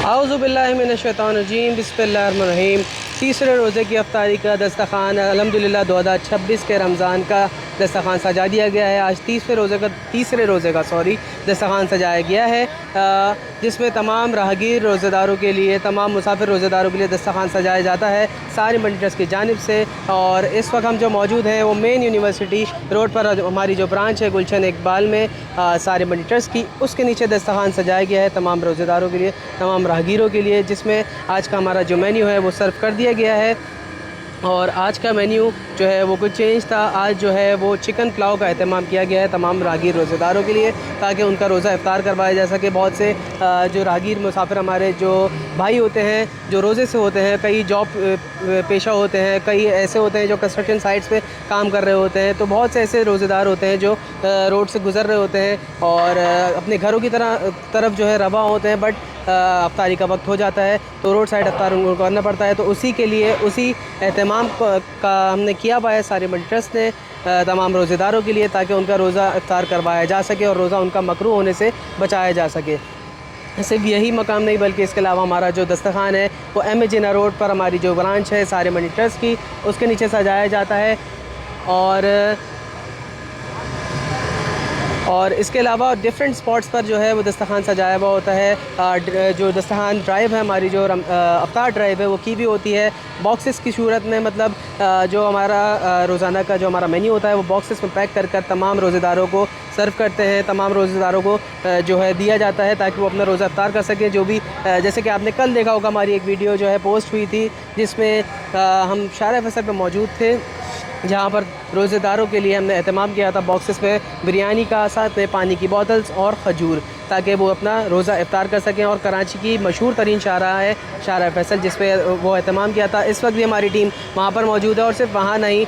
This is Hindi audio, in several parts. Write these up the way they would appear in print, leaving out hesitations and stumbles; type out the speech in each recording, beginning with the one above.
औज़ुबिल्लाहि मिनश्शैतानिर्रजीम बिस्मिल्लाहिर्रहमानिर्रहीम। तीसरे रोज़े की अफ्तारी का दस्तरख़्वान अल्हम्दुलिल्लाह 2026 के रमज़ान का दस्तरख़्वान सजा दिया गया है। आज तीसरे रोज़े का दस्तरख़्वान सजाया गया है, जिसमें तमाम राहगीर रोज़ेदारों के लिए, तमाम मुसाफिर रोज़ेदारों के लिए दस्तरख़्वान सजाया जाता है सारी मंडी ट्रस्ट की जानिब से। और इस वक्त हम जो मौजूद हैं वो मेन यूनिवर्सिटी रोड पर हमारी जो ब्रांच है गुलशन इकबाल में सारी मंडी ट्रस्ट की, उसके नीचे दस्तरख़्वान सजाया गया है तमाम रोज़ेदारों के लिए, तमाम राहगीरों के लिए, जिसमें आज का हमारा जो मेन्यू है वो सर्व कर दिया गया है। और आज का मेन्यू जो है वो कुछ चेंज था। आज जो है वो चिकन पुलाव का एहतमाम किया गया है तमाम राहगीर रोज़ेदारों के लिए, ताकि उनका रोज़ा इफ्तार करवाया जा सके। बहुत से जो राहगीर मुसाफिर हमारे जो भाई होते हैं जो रोज़े से होते हैं, कई जॉब पेशा होते हैं, कई ऐसे होते हैं जो कंस्ट्रक्शन साइट्स पे काम कर रहे होते हैं, तो बहुत से ऐसे रोज़ेदार होते हैं जो रोड से गुज़र रहे होते हैं और अपने घरों की तरफ जो है रवा होते हैं, बट अफ्तारी का वक्त हो जाता है तो रोड साइड अफ्तार उनको करना पड़ता है। तो उसी के लिए उसी एहतमाम का हमने किया हुआ है सारी मंडी ट्रस्ट ने तमाम रोज़ेदारों के लिए, ताकि उनका रोज़ा इफ्तार करवाया जा सके और रोज़ा उनका मकरूह होने से बचाया जा सके। सिर्फ यही मकाम नहीं बल्कि इसके अलावा हमारा जो दस्तरख़्वान है वो एम ए जिन्ना रोड पर हमारी जो ब्रांच है सारे मंडी ट्रस्ट की, उसके नीचे सजाया जाता है। और इसके अलावा डिफरेंट स्पॉट्स पर जो है वो दस्तरख़्वान सजाया हुआ होता है। जो दस्तरख़्वान ड्राइव है हमारी जो अफ्तार ड्राइव है वो की भी होती है बॉक्सेस की सूरत में, मतलब जो हमारा रोज़ाना का जो हमारा मेन्यू होता है वो बॉक्सेस में पैक कर तमाम रोज़ेदारों को सर्व करते हैं, तमाम रोज़ेदारों को जो है दिया जाता है ताकि वो अपना रोज़ा इफ्तार कर सके। जो भी जैसे कि आपने कल देखा होगा हमारी एक वीडियो जो है पोस्ट हुई थी जिसमें हम शारा फैसल पे मौजूद थे, जहाँ पर रोज़ेदारों के लिए हमने एहतमाम किया था बॉक्सेस में बिरयानी का, साथ में पानी की बोतल्स और खजूर, ताकि वो अपना रोज़ा इफ्तार कर सकें। और कराची की मशहूर तरीन शाहराह है शारा फैसल, जिस पे वो एहतमाम किया था। इस वक्त भी हमारी टीम वहाँ पर मौजूद है और सिर्फ वहाँ नहीं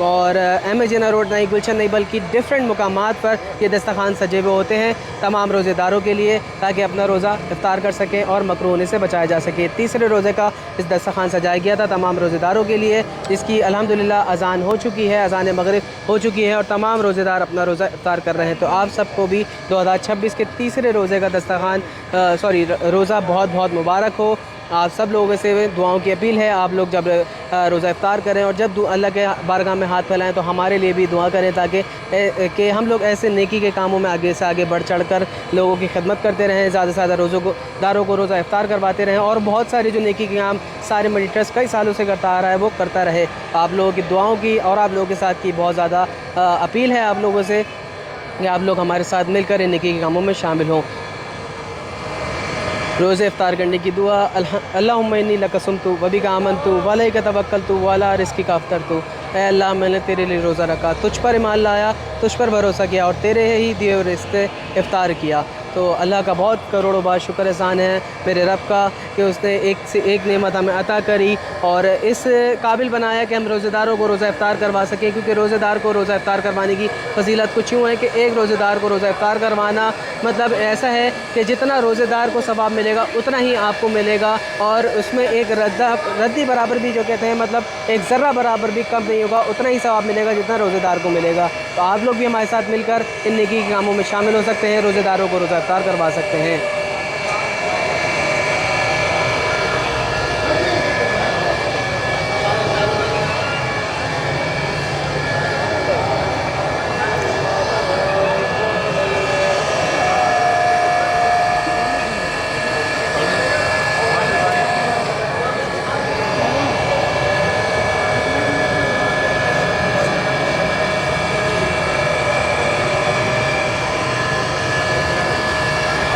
और एम ए जिन्ना रोड नहीं, गुलशन नहीं, बल्कि डिफरेंट मुकामात पर ये दस्तरख़्वान सजे हुए होते हैं तमाम रोज़ेदारों के लिए, ताकि अपना रोज़ा इफ्तार कर सकें और मकरूह होने से बचाया जा सके। तीसरे रोज़े का इस दस्तरख़्वान सजाया गया था तमाम रोज़ेदारों के लिए, जिसकी अल्हम्दुलिल्लाह अज़ान हो चुकी है, अज़ान मगरिब हो चुकी है और तमाम रोज़ेदार अपना रोज़ा इफ्तार कर रहे हैं। तो आप सबको भी 2026 के तीसरे रोज़े का रोज़ा बहुत बहुत मुबारक हो। आप सब लोगों से दुआओं की अपील है, आप लोग जब रोज़ा इफ्तार करें और जब अल्लाह के बारगाह में हाथ फैलाएं तो हमारे लिए भी दुआ करें, ताकि कि हम लोग ऐसे नेकी के कामों में आगे से आगे बढ़ चढ़ कर लोगों की खिदमत करते रहें, ज़्यादा से ज़्यादा रोज़ेदारों को रोज़ा इफ्तार करवाते रहें और बहुत सारे जो नेकी के काम सारे मंडी ट्रस्ट कई सालों से करता आ रहा है वो करता रहे। आप लोगों की दुआओं की और आप लोगों के साथ की बहुत ज़्यादा अपील है आप लोगों से कि आप लोग हमारे साथ मिलकर इन नेकी के कामों में शामिल हों। रोज़े इफ्तार करने की दुआ, अल्लाहुम्मा इन्नी लका सुमतु व बिका आमनतु व अलैका तवक्कलतु व अला रिज़्क़िका अफ़्तरतु। ऐ अल्लाह, मैंने तेरे लिए रोज़ा रखा, तुझ पर ईमान लाया, तुझ पर भरोसा किया और तेरे ही दिए हुए रिज़्क़ इफ्तार किया। तो अल्लाह का बहुत करोड़ों बार शुक्र एहसान है मेरे रब का कि उसने एक से एक नेमत हमें अता करी और इस काबिल बनाया कि हम रोज़ेदारों को रोज़ा इफ्तार करवा सकें। क्योंकि रोज़ेदार को रोज़ा इफ्तार करवाने की फजीलत कुछ यूँ है कि एक रोज़ेदार को रोज़ा इफ्तार करवाना मतलब ऐसा है कि जितना रोज़ेदार को सवाब मिलेगा उतना ही आपको मिलेगा, और उसमें एक रद्दी बराबर भी जो कहते हैं, मतलब एक ज़र्रा बराबर भी कम नहीं होगा, उतना ही सवाब मिलेगा जितना रोज़ेदार को मिलेगा। तो आप लोग भी हमारे साथ मिलकर इन नेकी के कामों में शामिल हो सकते हैं, रोज़ेदारों को रोज़ा इफ्तार करवा सकते हैं।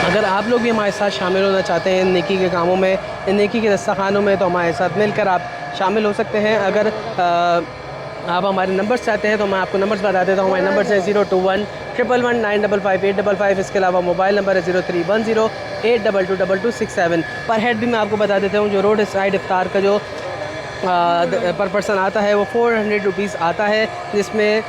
अगर आप लोग भी हमारे साथ शामिल होना चाहते हैं इन नेकी के कामों में, इन नेकी के दस्तरख़्वानों में, तो हमारे साथ मिलकर आप शामिल हो सकते हैं। अगर आप हमारे नंबर्स चाहते हैं तो मैं आपको नंबर्स बता देता हूँ। हमारे नंबर्स हैं 021 111 955 855। इसके अलावा मोबाइल नंबर है 0310 8222267। पर हेड भी मैं आपको बता देता हूँ, जो रोड साइड इफ्तार का जो पर पर्सन आता है वो 400 रुपीज़ आता है, जिसमें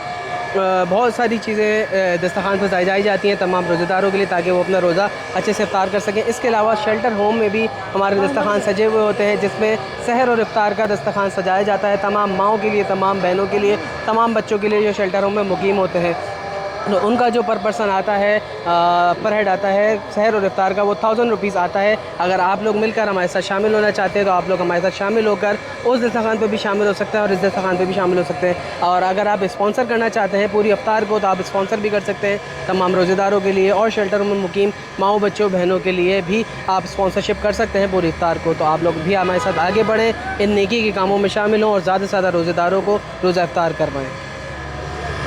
बहुत सारी चीज़ें दस्तरख़्वान पर सजाई जाती हैं तमाम रोज़ेदारों के लिए, ताकि वो अपना रोज़ा अच्छे से इफ्तार कर सकें। इसके अलावा शेल्टर होम में भी हमारे दस्तरख़्वान सजे हुए होते हैं, जिसमें सहर और इफ्तार का दस्तरख़्वान सजाया जाता है तमाम माओं के लिए, तमाम बहनों के लिए, तमाम बच्चों के लिए जो शेल्टर होम में मुकीम होते हैं। तो उनका जो पर पर्सन आता है पर हेड आता है सहर और इफ्तार का, वो 1000 रुपीज़ आता है। अगर आप लोग मिलकर हमारे साथ शामिल होना चाहते हैं तो आप लोग हमारे साथ शामिल होकर उस दस्तरखान पे भी शामिल हो सकते हैं और इस दस्तरखान पे भी शामिल हो सकते हैं। और अगर आप स्पॉन्सर करना चाहते हैं पूरी इफ्तार को तो आप स्पॉन्सर भी कर सकते हैं। तमाम रोज़ेदारों के लिए और शेल्टर में मुकीम माओ बच्चों बहनों के लिए भी आप स्पॉन्सरशिप कर सकते हैं पूरी इफ्तार को। तो आप लोग भी हमारे साथ आगे बढ़ें, इन नेकी के कामों में शामिल हों और ज़्यादा से ज़्यादा रोज़ेदारों को रोज़ा इफ्तार करवाएँ।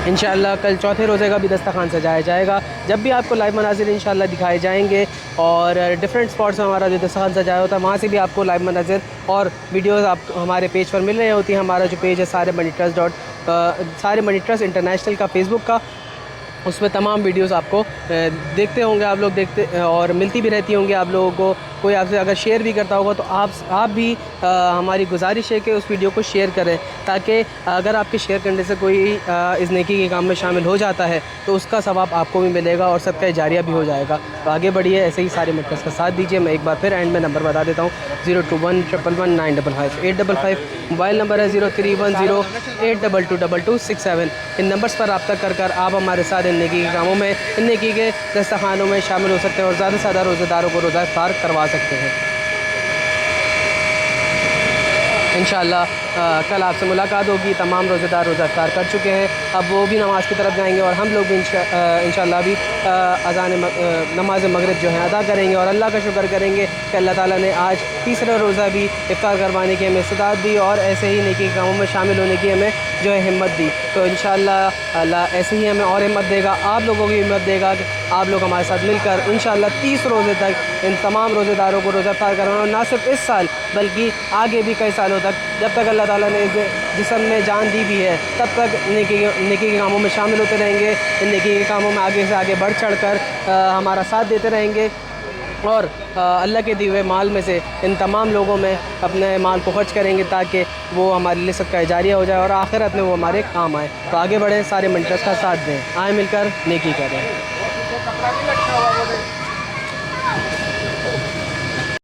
इंशाअल्लाह कल चौथे रोज़े का भी दस्तरखान सजाया जाएगा, जब भी आपको लाइव मनाज़िर इंशाअल्लाह दिखाए जाएंगे। और डिफरेंट स्पॉट्स में हमारा जो दस्तरखान सजाया होता है वहाँ से भी आपको लाइव मनाज़िर और वीडियोज़ आप हमारे पेज पर मिल रही होती हैं। हमारा जो पेज है सारे मनी ट्रस्ट इंटरनेशनल का, फेसबुक का, उसमें तमाम वीडियोस आपको देखते होंगे आप लोग, देखते और मिलती भी रहती होंगी आप लोगों को। कोई आपसे अगर शेयर भी करता होगा तो आप भी हमारी गुजारिश है कि उस वीडियो को शेयर करें, ताकि अगर आपके शेयर करने से कोई इस नेकी के काम में शामिल हो जाता है तो उसका सवाब आपको भी मिलेगा और सबका जारिया भी हो जाएगा। तो आगे बढ़िए, ऐसे ही सारे मरकज़ का साथ दीजिए। मैं एक बार फिर एंड में नंबर बता देता हूँ, 02111955855। मोबाइल नंबर है 0310822267। इन नंबर्स पर रब्ता कर आप हमारे साथ इन नेकी के कामों में, इन नेकी के दस्तरखानों में शामिल हो सकते हैं और ज़्यादा से ज़्यादा रोज़ेदारों को रोज़ा इफ्तार करवा सकते हैं। इंशाअल्लाह कल आपसे मुलाकात होगी। तमाम रोज़ेदार रोज़ा इफ्तार कर चुके हैं, अब वो भी नमाज़ की तरफ जाएंगे और हम लोग भी इंशाअल्लाह भी नमाज मगरिब जो है अदा करेंगे और अल्लाह का शुक्र करेंगे कि अल्लाह ताला ने आज तीसरा रोज़ा भी इफ्तार करवाने की हमें इस्तिदात दी और ऐसे ही नेकी के कामों में शामिल होने की हमें जो है हिम्मत दी। तो इंशाअल्लाह अल्लाह ऐसे ही हमें और हिम्मत देगा, आप लोगों की हिम्मत देगा कि आप लोग हमारे साथ मिलकर इंशाअल्लाह 30 रोज़े तक इन तमाम रोज़ेदारों को रोज़ा इफ्तार करवाना, और ना सिर्फ इस साल बल्कि आगे भी कई सालों तक, जब तक अल्लाह ताला ने इस जिस्म में जान दी भी है तब तक नेकी के कामों में शामिल होते रहेंगे। इन नेकी के कामों में आगे से आगे बढ़ चढ़ कर हमारा साथ देते रहेंगे और अल्लाह के दिए हुए माल में से इन तमाम लोगों में अपने माल को खर्च करेंगे ताकि वो हमारे लिए सबका जारिया हो जाए और आखिरत में वो हमारे काम आए। तो आगे बढ़ें, सारे मनी ट्रस्ट का साथ दें, आए मिलकर नेकी करें।